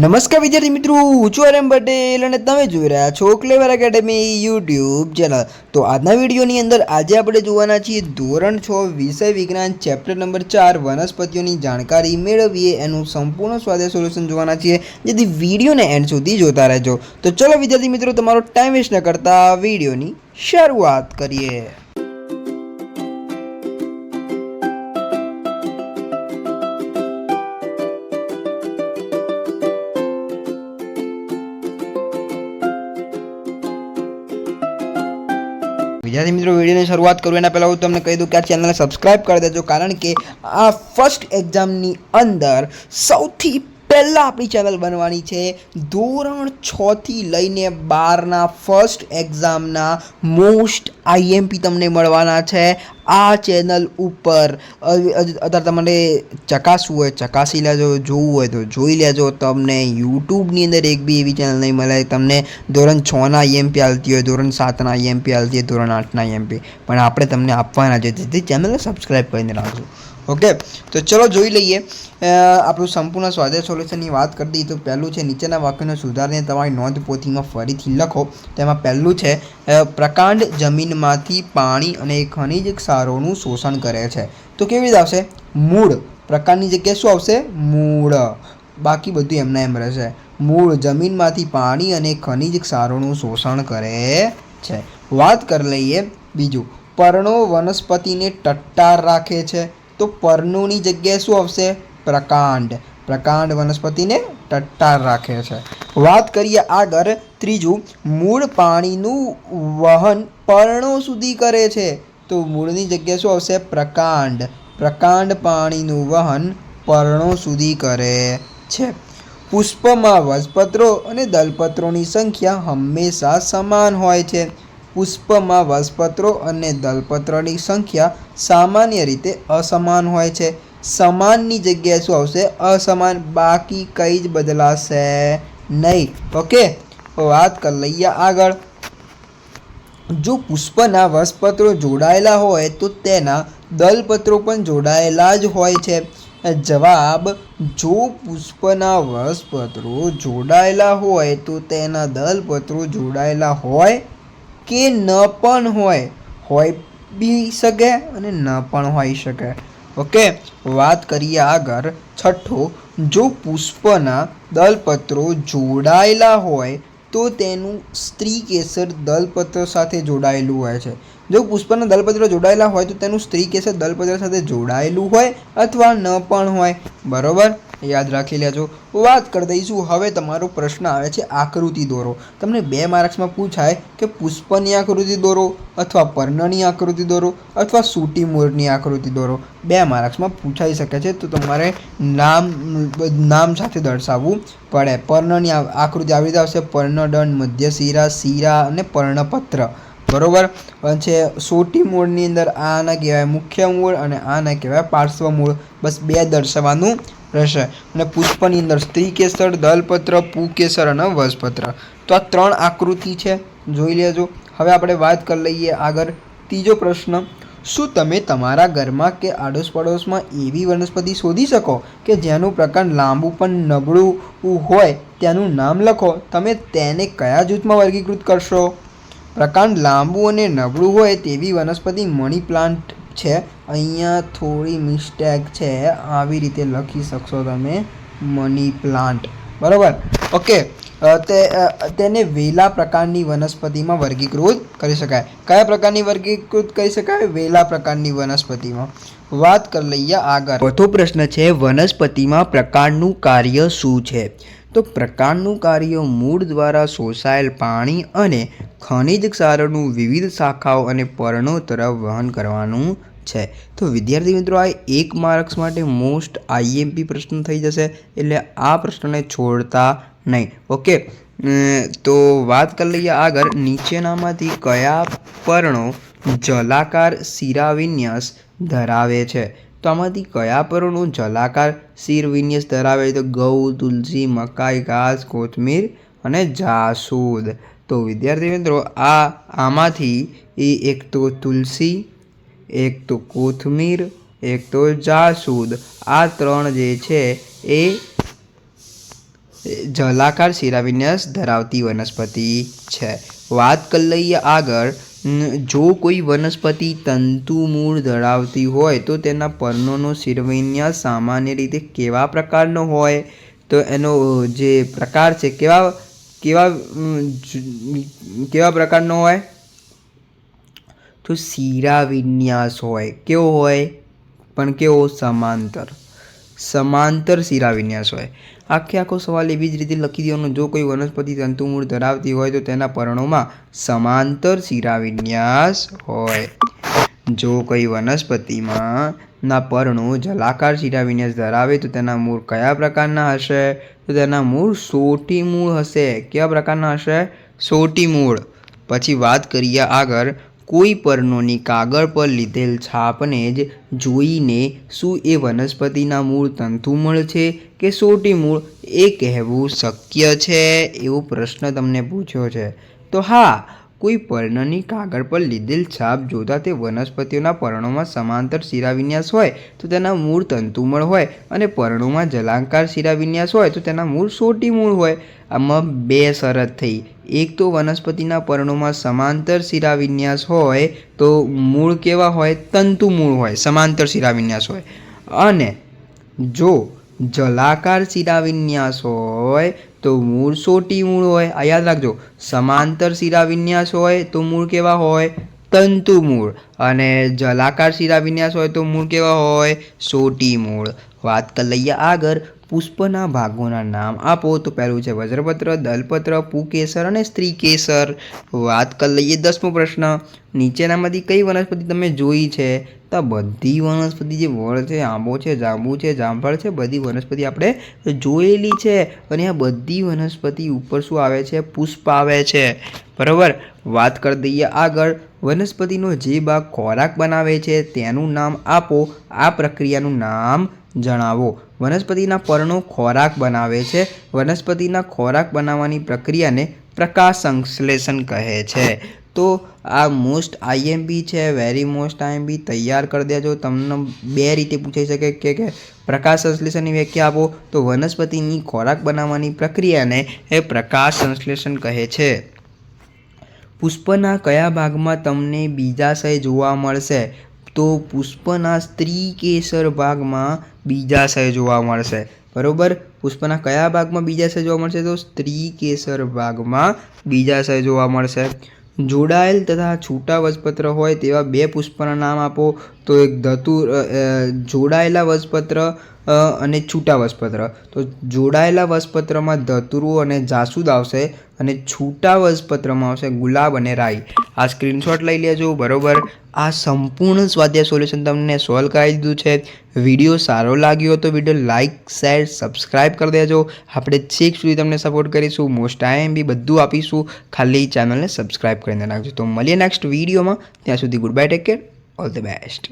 નમસ્કાર વિદ્યાર્થી મિત્રો, હું છું આરએમ પટેલ અને તમે જોઈ રહ્યા છો ક્લેવર એકેડમી યુટ્યુબ ચેનલ। તો આજના વિડીયોની અંદર આજે આપણે જોવાના છીએ ધોરણ 6 વિષય વિજ્ઞાન ચેપ્ટર નંબર 4 વનસ્પતિઓની જાણકારી મેળવીએ એનું સંપૂર્ણ સ્વાધ્યાય સોલ્યુશન જોવાના છીએ, જેથી વિડીયોને એન્ડ સુધી જોતા રહેજો। તો ચલો વિદ્યાર્થી મિત્રો, તમારો ટાઈમ વેસ્ટ ન કરતા વિડીયોની શરૂઆત કરીએ। विद्यार्थी मित्रों, वीडियो की शुरुआत करूँ एना पहला हूँ तमने कही दूँ कि आ चैनल सब्सक्राइब कर देजो, कारण के आ फर्स्ट एग्जाम नी अंदर सौथी पहला अपनी चैनल बनवानी छे। धोरण 6 थी लईने 12 ना फर्स्ट एग्जाम ना मोस्ट आईएमपी तमने मळवाना छे आ चैनल ऊपर। अत्यारे तमने चकासवुं होय चकासी लेजो, जोवुं होय तो जोई लेजो। तमने यूट्यूब नी अंदर एक बी एवी चैनल नहीं मळे तमने धोरण 6 ना आईएमपी आलती होय, धोरण 7 ना आईएमपी आलती होय, धोरण 8 ना आईएमपी, पण आपणे तमने आपवाना छे, जेथी चैनल सब्सक्राइब करीने राखजो। ओके, तो चलो जोई लईए આપણું સંપૂર્ણ સ્વાધ્યાય સોલ્યુશનની વાત કરી દઈએ। તો પહેલું છે નીચેના વાક્યોને સુધારીને તમારી નોંધપોથીમાં ફરીથી લખો। તેમાં પહેલું છે પ્રકાંડ જમીનમાંથી પાણી અને ખનિજ ક્ષારોનું શોષણ કરે છે। તો કેવી રીતે આવશે? મૂળ, પ્રકાંડની જગ્યાએ શું આવશે? મૂળ, બાકી બધું એમના એમ રહેશે। મૂળ જમીનમાંથી પાણી અને ખનિજ ક્ષારોનું શોષણ કરે છે। વાત કરી લઈએ બીજું, પર્ણો વનસ્પતિને ટટ્ટાર રાખે છે। તો પર્ણોની જગ્યાએ શું આવશે? પ્રકાંડ, પ્રકાંડ વનસ્પતિને ટટ્ટાર રાખે છે। વાત કરીએ આગળ ત્રીજું, મૂળ પાણીનું વહન પર્ણો સુધી કરે છે। તો મૂળની જગ્યાએ શું આવશે? પ્રકાંડ, પ્રકાંડ પાણીનું વહન પર્ણો સુધી કરે છે। પુષ્પમાં વજપત્રો અને દલપત્રોની સંખ્યા હંમેશા સમાન હોય છે। પુષ્પમાં વજપત્રો અને દલપત્રોની સંખ્યા સામાન્ય રીતે અસમાન હોય છે। સમાનની જગ્યાએ શું આવશે? અસમાન, બાકી કંઈ જ બદલાશે નહીં। ઓકે, વાત કરી લઈએ આગળ। જો પુષ્પના વજપત્રો જોડાયેલા હોય તો તેના દલપત્રો પણ જોડાયેલા જ હોય છે। જવાબ, જો પુષ્પના વજપત્રો જોડાયેલા હોય તો તેના દલપત્રો જોડાયેલા હોય કે ન પણ હોય, હોય બી શકે અને ન પણ હોઈ શકે। ઓકે, વાત કરીએ આગળ છઠ્ઠો, જો પુષ્પના દલપત્રો જોડાયેલા હોય તો તેનું સ્ત્રી કેસર દલપત્ર સાથે જોડાયેલું હોય છે। જો પુષ્પના દલપત્રો જોડાયેલા હોય તો તેનું સ્ત્રી કેસર દલપત્ર સાથે જોડાયેલું હોય અથવા ન પણ હોય। બરોબર, યાદ રાખી લેજો। વાત કરી દઈશું હવે તમારો પ્રશ્ન આવે છે આકૃતિ દોરો। તમને 2 માર્ક્સમાં પૂછાય કે પુષ્પની આકૃતિ દોરો અથવા પર્ણની આકૃતિ દોરો અથવા સૂટી મૂળની આકૃતિ દોરો। 2 માર્ક્સમાં પૂછાઈ શકે છે, તો તમારે નામ સાથે દર્શાવવું પડે। પર્ણની આકૃતિ આવી રીતે આવશે: પર્ણદંડ, મધ્ય શિરા, શિરા અને પર્ણપત્ર। બરોબર છે। સોટી મૂળની અંદર આને કહેવાય મુખ્ય મૂળ અને આને કહેવાય પાર્શ્વ મૂળ। બસ 2 દર્શાવવાનું રહેશે। અને પુષ્પની અંદર સ્ત્રી કેસર, દલપત્ર, પુકેસર અને વજપત્ર। તો આ 3 આકૃતિ છે, જોઈ લેજો। હવે આપણે વાત કરી લઈએ આગળ ત્રીજો પ્રશ્ન, શું તમે તમારા ઘરમાં કે આડોશ પડોશમાં એવી વનસ્પતિ શોધી શકો કે જેનું પ્રકાંડ લાંબુ પણ નબળું હોય? તેનું નામ લખો। તમે તેને કયા જૂથમાં વર્ગીકૃત કરશો? પ્રકાંડ લાંબુ અને નબળું હોય તેવી વનસ્પતિ મની પ્લાન્ટ છે। અહીંયા થોડી મિસ્ટેક છે, આવી રીતે લખી શકશો તમે મની પ્લાન્ટ। બરાબર, ઓકે। તેને વેલા પ્રકારની વનસ્પતિમાં વર્ગીકૃત કરી શકાય। કયા પ્રકારની વર્ગીકૃત કરી શકાય? વેલા પ્રકારની વનસ્પતિમાં। વાત કરી લઈએ આગળ। ચોથો પ્રશ્ન છે, વનસ્પતિમાં પ્રકાંડનું કાર્ય શું છે? તો પ્રકાંડનું કાર્ય મૂળ દ્વારા શોષાયેલ પાણી અને ખનિજ ક્ષારોનું વિવિધ શાખાઓ અને પર્ણો તરફ વહન કરવાનું છે। તો વિદ્યાર્થી મિત્રો, આ 1 માર્ક્સ માટે મોસ્ટ આઈએમપી પ્રશ્ન થઈ જશે, એટલે આ પ્રશ્નને છોડતા નહીં। ઓકે, તો વાત કરી લઈએ આગળ। નીચેનામાંથી કયા પર્ણો જલાકાર શિરાવિન્યાસ ધરાવે છે? તો આમાંથી કયા પર્ણો જલાકાર શિરાવિન્યાસ ધરાવે છે? તો ઘઉં, તુલસી, મકાઈ, ઘાસ, કોથમીર અને જાસૂદ। તો વિદ્યાર્થી મિત્રો, આમાંથી એક તો તુલસી, એક તો કોથમીર, એક તો જાસૂદ, આ 3 જે છે એ જલાકાર શિરાવિન્યાસ ધરાવતી વનસ્પતિ છે. વાત કરી લઈએ આગળ. જો કોઈ વનસ્પતિ તંતુ મૂળ ધરાવતી હોય તો તેના પર્ણોનો શિરાવિન્યાસ સામાન્ય રીતે કેવા પ્રકારનો હોય? તો એનો જે પ્રકાર છે કેવા પ્રકારનો હોય? તો શિરાવિન્યાસ હોય. કેવો હોય? પણ કેવો? સમાંતર શિરાવિન્યાસ હોય. આખો સવાલ એવી જ રીતે લખી દેવાનો. જો કોઈ વનસ્પતિ તંતુમૂળ ધરાવતી હોય તો તેના પર્ણોમાં સમાંતર શિરાવિન્યાસ હોય. જો કોઈ વનસ્પતિમાં ના પર્ણો જલાકાર શિરાવિન્યાસ ધરાવે તો તેના મૂળ કયા પ્રકારના હશે? તો તેના મૂળ સોટી મૂળ હશે. કેવા પ્રકારના હશે? સોટી મૂળ. પછી વાત કરીએ આગળ. કોઈ પર્ણોની કાગળ પર લીધેલ છાપને જ જોઈને શું એ વનસ્પતિના મૂળ તંતુમૂળ છે કે સોટી મૂળ એ કહેવું શક્ય છે? એવો પ્રશ્ન તમને પૂછ્યો છે. તો હા, કોઈ પર્ણની કાગળ પર લીધેલ છાપ જોતાં તે વનસ્પતિઓના પર્ણોમાં સમાંતર શિરાવિન્યાસ હોય તો તેના મૂળ તંતુમૂળ હોય, અને પર્ણોમાં જલાકાર શિરાવિન્યાસ હોય તો તેના મૂળ સોટી મૂળ હોય. આમાં બે શરત થઈ. એક તો વનસ્પતિના પર્ણોમાં સમાંતર શિરાવિન્યાસ હોય તો મૂળ કેવા હોય? તંતુ મૂળ હોય, સમાંતર શિરાવિન્યાસ હોય. અને જો જલાકાર શિરાવિન્યાસ હોય તો મૂળ સોટી મૂળ હોય. આ યાદ રાખજો. સમાંતર શિરાવિન્યાસ હોય તો મૂળ કેવા હોય? તંતુ મૂળ. અને જલાકાર શિરાવિન્યાસ હોય તો મૂળ કેવા હોય? સોટી મૂળ. વાત કરી લઈએ આગળ. પુષ્પના ભાગોના નામ આપો. તો પહેલું છે વજ્રપત્ર, દલપત્ર, પુકેસર અને સ્ત્રીકેસર. વાત કરી લઈએ 10મો પ્રશ્ન. નીચેનામાંથી કઈ વનસ્પતિ તમે જોઈ છે? તો બધી વનસ્પતિ જે વડ છે, આંબો છે, જાંબુ છે, જામફળ છે, બધી વનસ્પતિ આપણે જોયેલી છે. અને આ બધી વનસ્પતિ ઉપર શું આવે છે? પુષ્પ આવે છે. બરાબર. વાત કરી દઈએ આગળ. વનસ્પતિનો જે ભાગ ખોરાક બનાવે છે તેનું નામ આપો. આ પ્રક્રિયાનું નામ જણાવો. વનસ્પતિના પર્ણો ખોરાક બનાવે છે. વનસ્પતિના ખોરાક બનાવવાની પ્રક્રિયાને પ્રકાશ સંશ્લેષણ કહે છે. તો આ મોસ્ટ આઈએમપી છે, વેરી મોસ્ટ આઈએમપી. તૈયાર કરી દેજો. તમને બે રીતે પૂછાઈ શકે કે પ્રકાશ સંશ્લેષણની વ્યાખ્યા આપો. તો વનસ્પતિની ખોરાક બનાવવાની પ્રક્રિયાને એ પ્રકાશ સંશ્લેષણ કહે છે. પુષ્પના કયા ભાગમાં તમને બીજાશય જોવા મળશે? તો પુષ્પના સ્ત્રીકેસર ભાગમાં બીજાશય જોવા મળશે. બરોબર. પુષ્પના કયા ભાગમાં બીજાશય જોવા મળશે? તો સ્ત્રીકેસર ભાગમાં બીજાશય જોવા મળશે. જોડાયેલ તથા છૂટા વજપત્ર હોય તેવા બે પુષ્પના નામ આપો. તો એક જોડાયેલા વજપત્ર અને છૂટા વજપત્ર. તો જોડાયેલા વજપત્રમાં ધતુરો અને જાસૂદ આવશે, અને છૂટા વજપત્રમાં આવશે ગુલાબ અને રાઈ. આ સ્ક્રીનશોટ લઈ લેજો. બરોબર. આ સંપૂર્ણ સ્વાધ્યાય સોલ્યુશન તમને સોલ્વ કરાવી દીધું છે. વિડીયો સારો લાગ્યો તો વિડીયો લાઇક, શેર, સબસ્ક્રાઈબ કરી દેજો. આપણે છેક સુધી તમને સપોર્ટ કરીશું. મોસ્ટ આઈએમપી બધું આપીશું. ખાલી ચેનલને સબસ્ક્રાઈબ કરીને નાખજો. તો મળીએ નેક્સ્ટ વિડીયોમાં. ત્યાં સુધી good bye, take care, all the best.